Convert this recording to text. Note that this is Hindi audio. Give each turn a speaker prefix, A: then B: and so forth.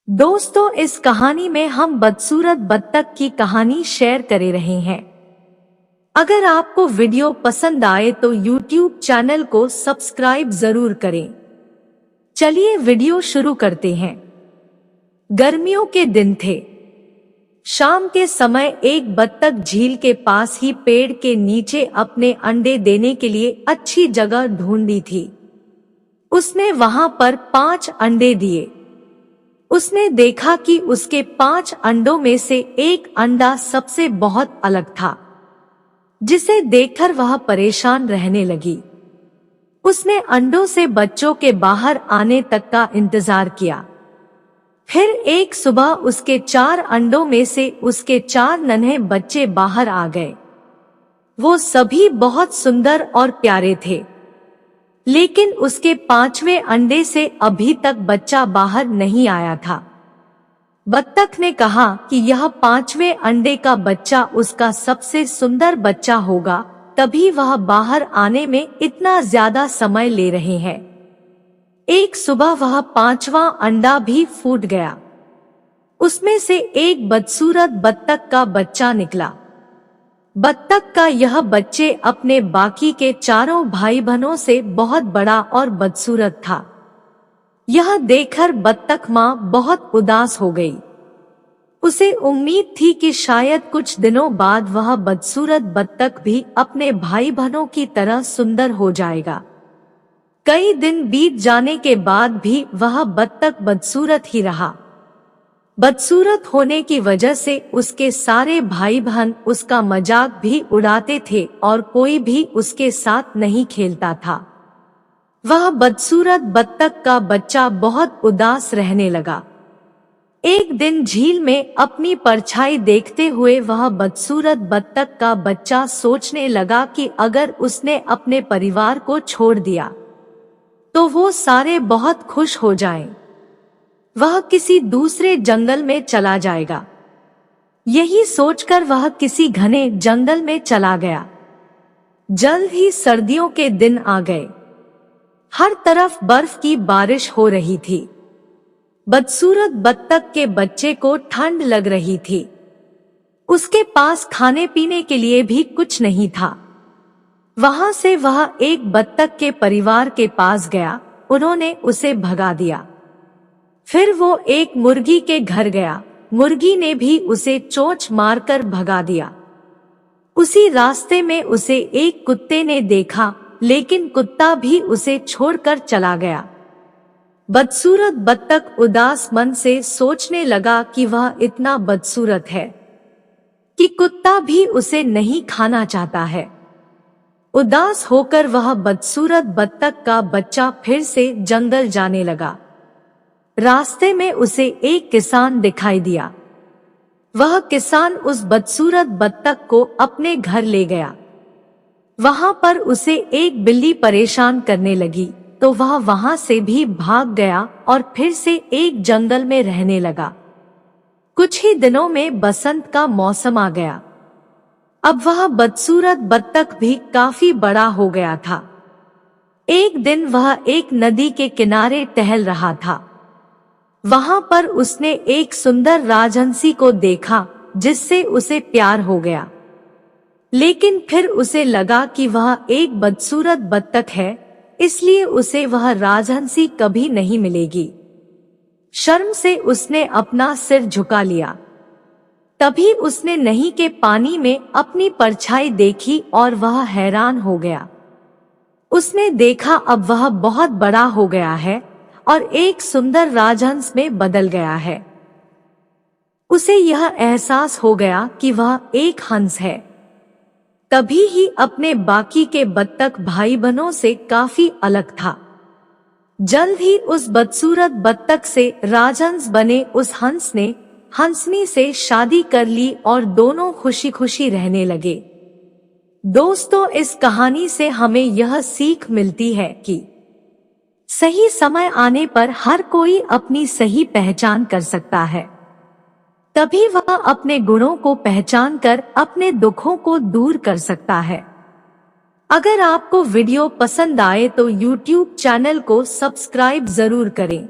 A: दोस्तों, इस कहानी में हम बदसूरत बत्तख की कहानी शेयर करे रहे हैं। अगर आपको वीडियो पसंद आए तो YouTube चैनल को सब्सक्राइब जरूर करें। चलिए वीडियो शुरू करते हैं। गर्मियों के दिन थे। शाम के समय एक बत्तख झील के पास ही पेड़ के नीचे अपने अंडे देने के लिए अच्छी जगह ढूंढी थी। उसने वहां पर 5 अंडे दिए। उसने देखा कि उसके 5 अंडों में से एक अंडा सबसे बहुत अलग था, जिसे देखकर वह परेशान रहने लगी। उसने अंडों से बच्चों के बाहर आने तक का इंतजार किया। फिर एक सुबह उसके 4 अंडों में से उसके 4 नन्हे बच्चे बाहर आ गए। वो सभी बहुत सुंदर और प्यारे थे, लेकिन उसके 5वें अंडे से अभी तक बच्चा बाहर नहीं आया था। बत्तख ने कहा कि यह 5वें अंडे का बच्चा उसका सबसे सुंदर बच्चा होगा, तभी वह बाहर आने में इतना ज्यादा समय ले रहे हैं। एक सुबह वह 5वां अंडा भी फूट गया। उसमें से एक बदसूरत बत्तख का बच्चा निकला। बत्तख का यह बच्चे अपने बाकी के 4 भाई बहनों से बहुत बड़ा और बदसूरत था। यह देखकर बत्तख माँ बहुत उदास हो गई। उसे उम्मीद थी कि शायद कुछ दिनों बाद वह बदसूरत बत्तख भी अपने भाई बहनों की तरह सुंदर हो जाएगा। कई दिन बीत जाने के बाद भी वह बत्तख बदसूरत ही रहा। बदसूरत होने की वजह से उसके सारे भाई बहन उसका मजाक भी उड़ाते थे और कोई भी उसके साथ नहीं खेलता था। वह बदसूरत बत्तख का बच्चा बहुत उदास रहने लगा। एक दिन झील में अपनी परछाई देखते हुए वह बदसूरत बत्तख का बच्चा सोचने लगा कि अगर उसने अपने परिवार को छोड़ दिया तो वो सारे बहुत खुश हो जाएं। वह किसी दूसरे जंगल में चला जाएगा। यही सोचकर वह किसी घने जंगल में चला गया। जल्द ही सर्दियों के दिन आ गए। हर तरफ बर्फ की बारिश हो रही थी। बदसूरत बत्तख के बच्चे को ठंड लग रही थी। उसके पास खाने पीने के लिए भी कुछ नहीं था। वहां से वह एक बत्तख के परिवार के पास गया। उन्होंने उसे भगा दिया। फिर वो एक मुर्गी के घर गया। मुर्गी ने भी उसे चोंच मारकर भगा दिया। उसी रास्ते में उसे एक कुत्ते ने देखा, लेकिन कुत्ता भी उसे छोड़कर चला गया। बदसूरत बत्तख उदास मन से सोचने लगा कि वह इतना बदसूरत है कि कुत्ता भी उसे नहीं खाना चाहता है। उदास होकर वह बदसूरत बत्तख का बच्चा फिर से जंगल जाने लगा। रास्ते में उसे एक किसान दिखाई दिया। वह किसान उस बदसूरत बत्तख को अपने घर ले गया। वहां पर उसे एक बिल्ली परेशान करने लगी, तो वह वहां से भी भाग गया और फिर से एक जंगल में रहने लगा। कुछ ही दिनों में बसंत का मौसम आ गया। अब वह बदसूरत बत्तख भी काफी बड़ा हो गया था। एक दिन वह एक नदी के किनारे टहल रहा था। वहां पर उसने एक सुंदर राजहंसी को देखा, जिससे उसे प्यार हो गया। लेकिन फिर उसे लगा कि वह एक बदसूरत बत्तख है, इसलिए उसे वह राजहंसी कभी नहीं मिलेगी। शर्म से उसने अपना सिर झुका लिया। तभी उसने नदी के पानी में अपनी परछाई देखी और वह हैरान हो गया। उसने देखा अब वह बहुत बड़ा हो गया है और एक सुंदर राजहंस में बदल गया है। उसे यह एहसास हो गया कि वह एक हंस है। तभी ही अपने बाकी के बत्तख भाई बहनों से काफी अलग था। जल्द ही उस बदसूरत बत्तख से राजहंस बने उस हंस ने हंसनी से शादी कर ली और दोनों खुशी खुशी रहने लगे। दोस्तों, इस कहानी से हमें यह सीख मिलती है कि सही समय आने पर हर कोई अपनी सही पहचान कर सकता है। तभी वह अपने गुणों को पहचान कर अपने दुखों को दूर कर सकता है। अगर आपको वीडियो पसंद आए तो YouTube चैनल को सब्सक्राइब जरूर करें।